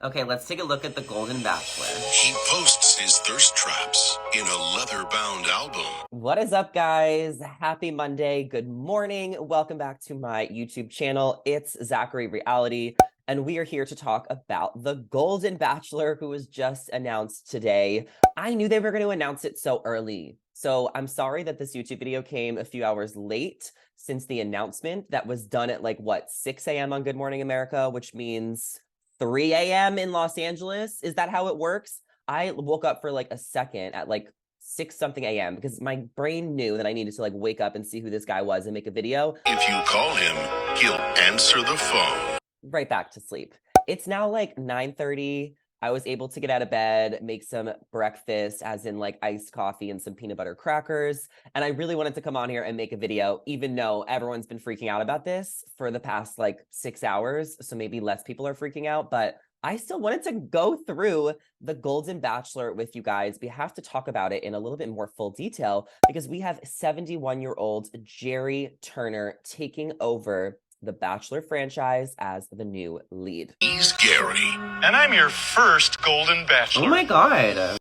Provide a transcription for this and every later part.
Okay, let's take a look at the Golden Bachelor. He posts his thirst traps in a leather-bound album. What is up, guys? Happy Monday. Good morning. Welcome back to my YouTube channel. It's Zachary Reality, and we are here to talk about the Golden Bachelor, who was just announced today. I knew they were going to announce it so early, so I'm sorry that this YouTube video came a few hours late since the announcement that was done at 6 a.m. on Good Morning America, which means 3 a.m. in Los Angeles. Is that how it works? I woke up for a second at 6 something a.m. because my brain knew that I needed to wake up and see who this guy was and make a video. If you call him, he'll answer the phone. Right back to sleep. It's now 9:30. I was able to get out of bed, make some breakfast, as in iced coffee and some peanut butter crackers. And I really wanted to come on here and make a video, even though everyone's been freaking out about this for the past 6 hours. So maybe less people are freaking out, but I still wanted to go through the Golden Bachelor with you guys. We have to talk about it in a little bit more full detail because we have 71-year-old Jerry Turner taking over the Bachelor franchise as the new lead. He's Gary, and I'm your first Golden Bachelor. Oh my God.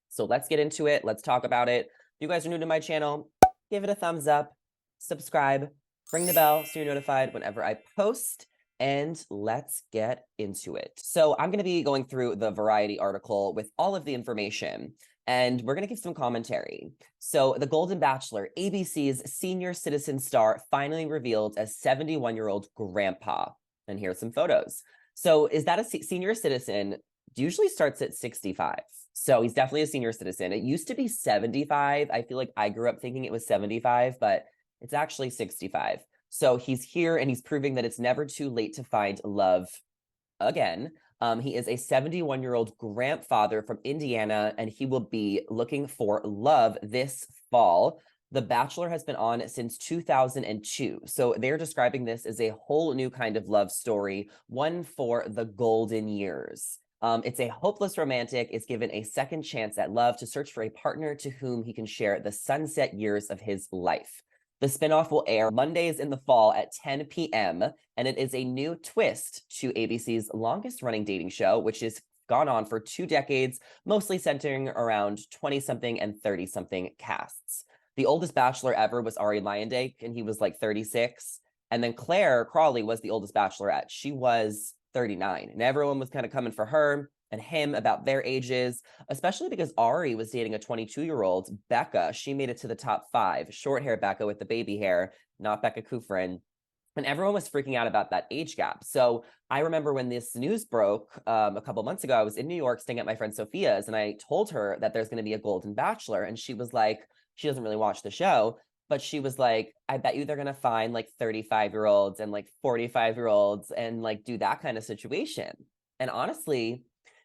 So let's get into it. Let's talk about it. If you guys are new to my channel, give it a thumbs up, subscribe, ring the bell so you're notified whenever I post, and let's get into it. So I'm going to be going through the Variety article with all of the information, and we're going to give some commentary. So the Golden Bachelor, ABC's senior citizen star, finally revealed as 71-year-old grandpa. And here's some photos. So is that a senior citizen? Usually starts at 65. So he's definitely a senior citizen. It used to be 75. I feel like I grew up thinking it was 75, but it's actually 65. So he's here and he's proving that it's never too late to find love again. He is a 71-year-old grandfather from Indiana, and he will be looking for love this fall. The Bachelor has been on since 2002. So they're describing this as a whole new kind of love story, one for the golden years. It's a hopeless romantic is given a second chance at love to search for a partner to whom he can share the sunset years of his life. The spinoff will air Mondays in the fall at 10 p.m., and it is a new twist to ABC's longest-running dating show, which has gone on for 2 decades, mostly centering around 20-something and 30-something casts. The oldest Bachelor ever was Ari Lyondike, and he was 36. And then Claire Crawley was the oldest Bachelorette. She was 39, and everyone was kind of coming for her and him about their ages, especially because Ari was dating a 22-year-old, Becca. She made it to the top 5. Short hair Becca with the baby hair, not Becca Kufrin. And everyone was freaking out about that age gap. So I remember when this news broke a couple months ago, I was in New York staying at my friend Sophia's, and I told her that there's going to be a Golden Bachelor. And she was like, she doesn't really watch the show, but she was like, I bet you they're going to find 35-year-olds and 45-year-olds and do that kind of situation. And honestly,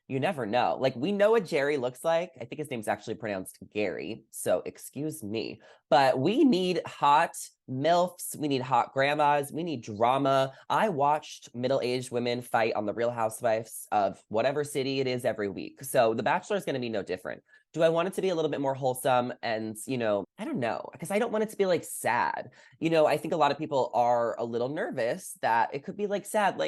you never know. We know what Jerry looks like. I think his name's actually pronounced Gary, so excuse me. But we need hot MILFs. We need hot grandmas. We need drama. I watched middle-aged women fight on the Real Housewives of whatever city it is every week. So The Bachelor is going to be no different. Do I want it to be a little bit more wholesome? And, I don't know, because I don't want it to be sad. I think a lot of people are a little nervous that it could be sad,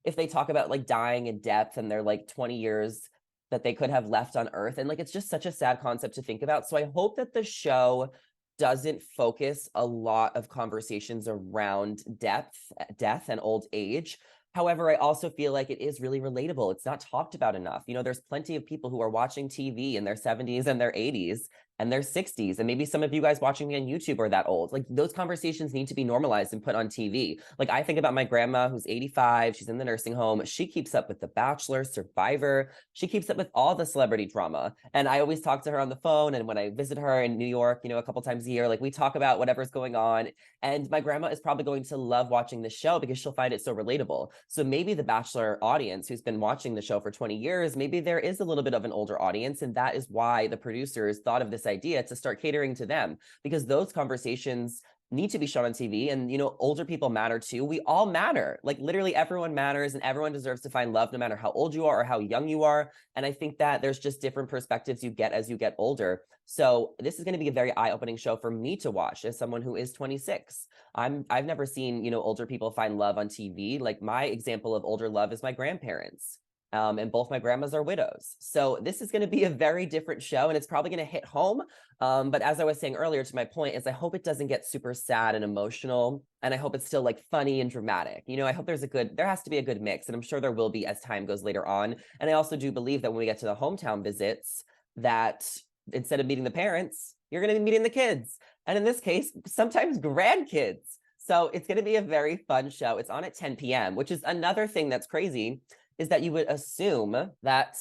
if they talk about dying in depth and they're 20 years that they could have left on Earth. And it's just such a sad concept to think about. So I hope that the show doesn't focus a lot of conversations around death and old age. However, I also feel like it is really relatable. It's not talked about enough. There's plenty of people who are watching TV in their 70s and their 80s and their 60s. And maybe some of you guys watching me on YouTube are that old. Those conversations need to be normalized and put on TV. I think about my grandma who's 85. She's in the nursing home. She keeps up with The Bachelor, Survivor. She keeps up with all the celebrity drama. And I always talk to her on the phone. And when I visit her in New York, a couple times a year, we talk about whatever's going on. And my grandma is probably going to love watching the show because she'll find it so relatable. So maybe the Bachelor audience who's been watching the show for 20 years, maybe there is a little bit of an older audience. And that is why the producers thought of this idea to start catering to them, because those conversations need to be shown on TV. And, older people matter too. We all matter. Literally everyone matters, and everyone deserves to find love no matter how old you are or how young you are. And I think that there's just different perspectives you get as you get older. So this is going to be a very eye-opening show for me to watch as someone who is 26. I've never seen, older people find love on TV. My example of older love is my grandparents. And both my grandmas are widows. So this is going to be a very different show, and it's probably going to hit home. But as I was saying earlier, to my point, is I hope it doesn't get super sad and emotional, and I hope it's still like funny and dramatic. I hope there has to be a good mix, and I'm sure there will be as time goes later on. And I also do believe that when we get to the hometown visits, that instead of meeting the parents, you're going to be meeting the kids. And in this case, sometimes grandkids. So it's going to be a very fun show. It's on at 10 p.m., which is another thing that's crazy, is that you would assume that,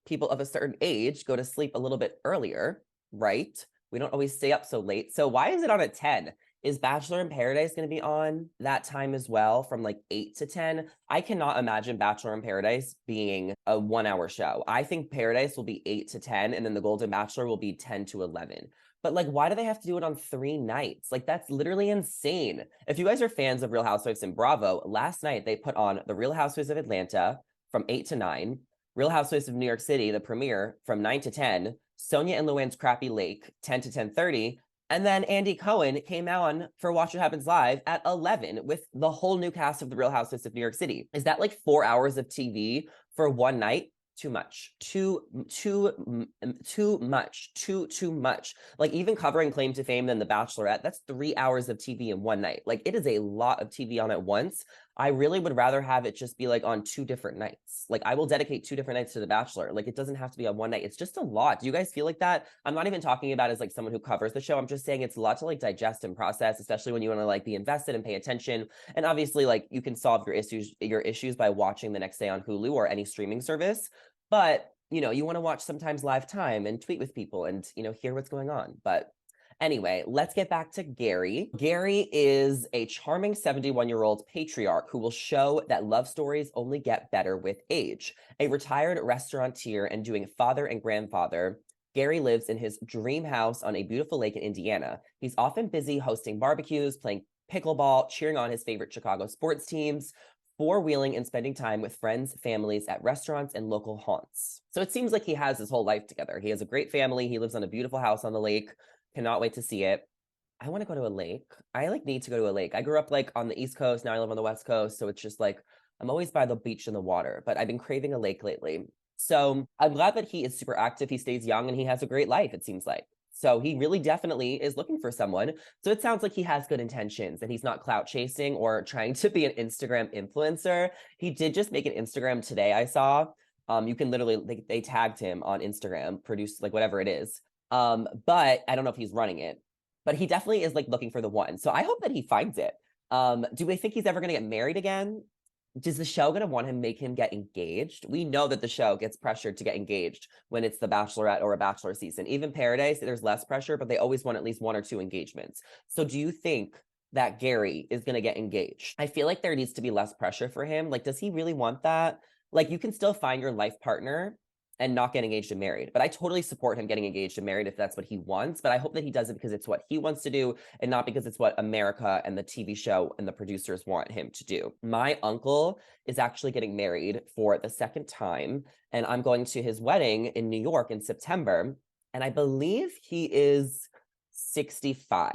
people of a certain age go to sleep a little bit earlier, right? We don't always stay up so late. So why is it on at 10? Is Bachelor in Paradise going to be on that time as well, from like 8 to 10? I cannot imagine Bachelor in Paradise being a 1 hour show. I think Paradise will be 8 to 10, and then the Golden Bachelor will be 10 to 11. But like, why do they have to do it on 3 nights? Like, that's literally insane. If you guys are fans of Real Housewives and Bravo, last night they put on The Real Housewives of Atlanta from 8 to 9, Real Housewives of New York City, the premiere, from 9 to 10, Sonia and Luann's Crappy Lake, 10 to 10:30, and then Andy Cohen came on for Watch What Happens Live at 11 with the whole new cast of The Real Housewives of New York City. Is that like 4 hours of TV for one night? Too much. Too much. Like, even covering Claim to Fame than The Bachelorette, that's 3 hours of TV in one night. Like, it is a lot of TV on at once. I really would rather have it just be like on 2 different nights. Like, I will dedicate 2 different nights to The Bachelor. Like, it doesn't have to be on one night. It's just a lot. Do you guys feel like that? I'm not even talking about as like someone who covers the show. I'm just saying it's a lot to like digest and process, especially when you want to like be invested and pay attention. And obviously, like, you can solve your issues by watching the next day on Hulu or any streaming service. But, you want to watch sometimes live time and tweet with people and, hear what's going on. But anyway, let's get back to Gary. Gary is a charming 71-year-old patriarch who will show that love stories only get better with age. A retired restaurateur and doing father and grandfather, Gary lives in his dream house on a beautiful lake in Indiana. He's often busy hosting barbecues, playing pickleball, cheering on his favorite Chicago sports teams, four-wheeling and spending time with friends, families at restaurants and local haunts. So it seems like he has his whole life together. He has a great family. He lives on a beautiful house on the lake. Cannot wait to see it. I want to go to a lake. I like need to go to a lake. I grew up like on the East Coast. Now I live on the West Coast. So it's just like, I'm always by the beach and the water, but I've been craving a lake lately. So I'm glad that he is super active. He stays young and he has a great life, it seems like. So he really definitely is looking for someone. So it sounds like he has good intentions and he's not clout chasing or trying to be an Instagram influencer. He did just make an Instagram today, I saw. You can literally, they tagged him on Instagram, produce like whatever it is. But I don't know if he's running it. But he definitely is like looking for the one. So I hope that he finds it. Do we think he's ever going to get married again? Is the show going to want him, make him get engaged? We know that the show gets pressured to get engaged when it's the Bachelorette or a Bachelor season. Even Paradise, there's less pressure, but they always want at least 1 or 2 engagements. So do you think that Gary is going to get engaged? I feel like there needs to be less pressure for him. Like, does he really want that? Like, you can still find your life partner and not get engaged and married. But I totally support him getting engaged and married if that's what he wants. But I hope that he does it because it's what he wants to do and not because it's what America and the TV show and the producers want him to do. My uncle is actually getting married for the 2nd time, and I'm going to his wedding in New York in September. And I believe he is 65.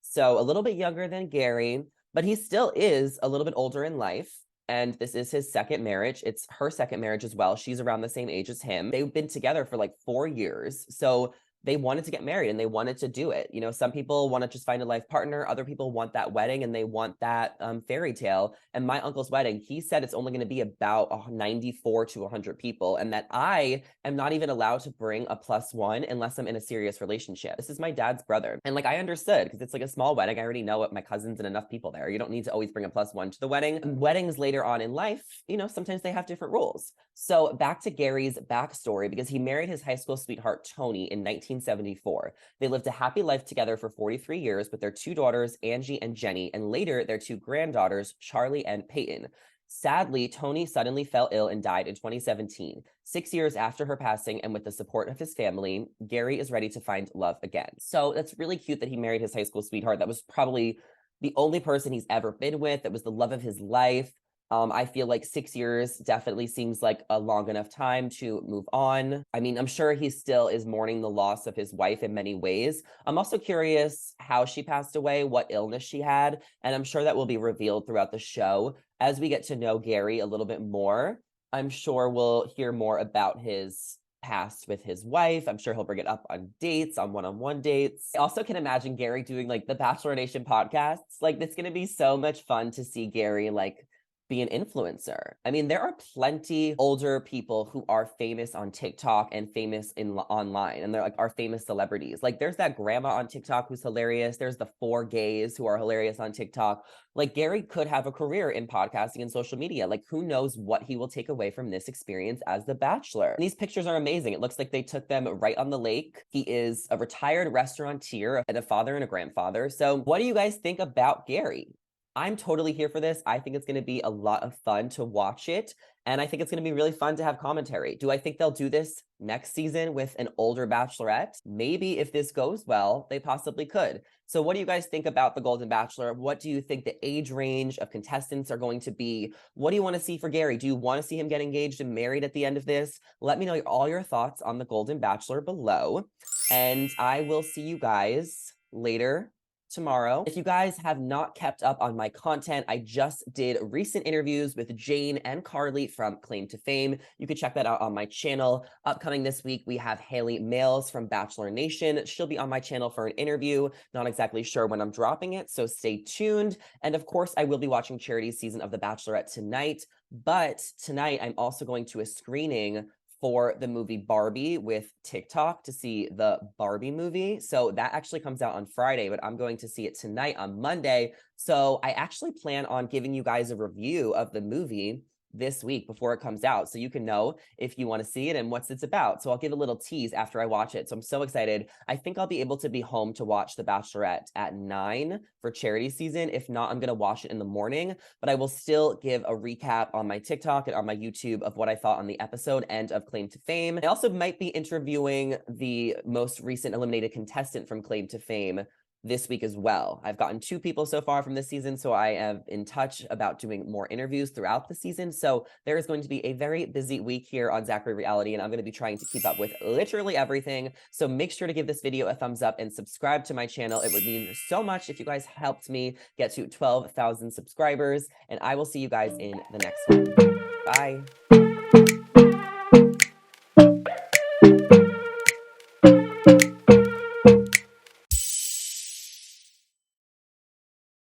So a little bit younger than Gary, but he still is a little bit older in life. And this is his 2nd marriage. It's her 2nd marriage as well. She's around the same age as him. They've been together for like 4 years. So they wanted to get married and they wanted to do it. Some people want to just find a life partner. Other people want that wedding and they want that fairy tale. And my uncle's wedding, he said it's only going to be about 94 to 100 people. And that I am not even allowed to bring a +1 unless I'm in a serious relationship. This is my dad's brother. And like, I understood because it's like a small wedding. I already know what my cousins and enough people there. You don't need to always bring a +1 to the wedding. And weddings later on in life, sometimes they have different rules. So back to Gary's backstory, because he married his high school sweetheart, Tony, in 1974. They lived a happy life together for 43 years with their 2 daughters, Angie and Jenny, and later their 2 granddaughters, Charlie and Peyton. Sadly, Tony suddenly fell ill and died in 2017. 6 years after her passing, and with the support of his family, Gary is ready to find love again. So that's really cute that he married his high school sweetheart. That was probably the only person he's ever been with. That was the love of his life. I feel like 6 years definitely seems like a long enough time to move on. I mean, I'm sure he still is mourning the loss of his wife in many ways. I'm also curious how she passed away, what illness she had, and I'm sure that will be revealed throughout the show as we get to know Gary a little bit more. I'm sure we'll hear more about his past with his wife. I'm sure he'll bring it up on dates, on one-on-one dates. I also can imagine Gary doing like the Bachelor Nation podcasts. Like, it's gonna be so much fun to see Gary like be an influencer. I mean, there are plenty older people who are famous on TikTok and famous online, and they're like are famous celebrities. Like, there's that grandma on TikTok who's hilarious. There's the four gays who are hilarious on TikTok. Like, Gary could have a career in podcasting and social media. Like, who knows what he will take away from this experience as The Bachelor. And these pictures are amazing. It looks like they took them right on the lake. He is a retired restaurateur and a father and a grandfather. So what do you guys think about Gary? I'm totally here for this. I think it's going to be a lot of fun to watch it. And I think it's going to be really fun to have commentary. Do I think they'll do this next season with an older bachelorette? Maybe if this goes well, they possibly could. So what do you guys think about the Golden Bachelor? What do you think the age range of contestants are going to be? What do you want to see for Gary? Do you want to see him get engaged and married at the end of this? Let me know all your thoughts on the Golden Bachelor below. And I will see you guys later tomorrow. If you guys have not kept up on my content, I just did recent interviews with Jane and Carly from Claim to Fame. You can check that out on my channel. Upcoming this week, we have Haley Males from Bachelor Nation. She'll be on my channel for an interview. Not exactly sure when I'm dropping it, so stay tuned. And of course, I will be watching Charity's season of The Bachelorette tonight. But tonight, I'm also going to a screening for the movie Barbie with TikTok to see the Barbie movie. So that actually comes out on Friday, but I'm going to see it tonight on Monday. So I actually plan on giving you guys a review of the movie this week before it comes out, so you can know if you want to see it and what it's about. So I'll give a little tease after I watch it. So I'm so excited. I think I'll be able to be home to watch The Bachelorette at 9 for charity season. If not, I'm going to watch it in the morning, but I will still give a recap on my TikTok and on my YouTube of what I thought on the episode and of Claim to Fame. I also might be interviewing the most recent eliminated contestant from Claim to Fame this week as well. I've gotten 2 people so far from this season, so I am in touch about doing more interviews throughout the season. So there is going to be a very busy week here on Zachary Reality, and I'm going to be trying to keep up with literally everything. So make sure to give this video a thumbs up and subscribe to my channel. It would mean so much if you guys helped me get to 12,000 subscribers, and I will see you guys in the next one. Bye.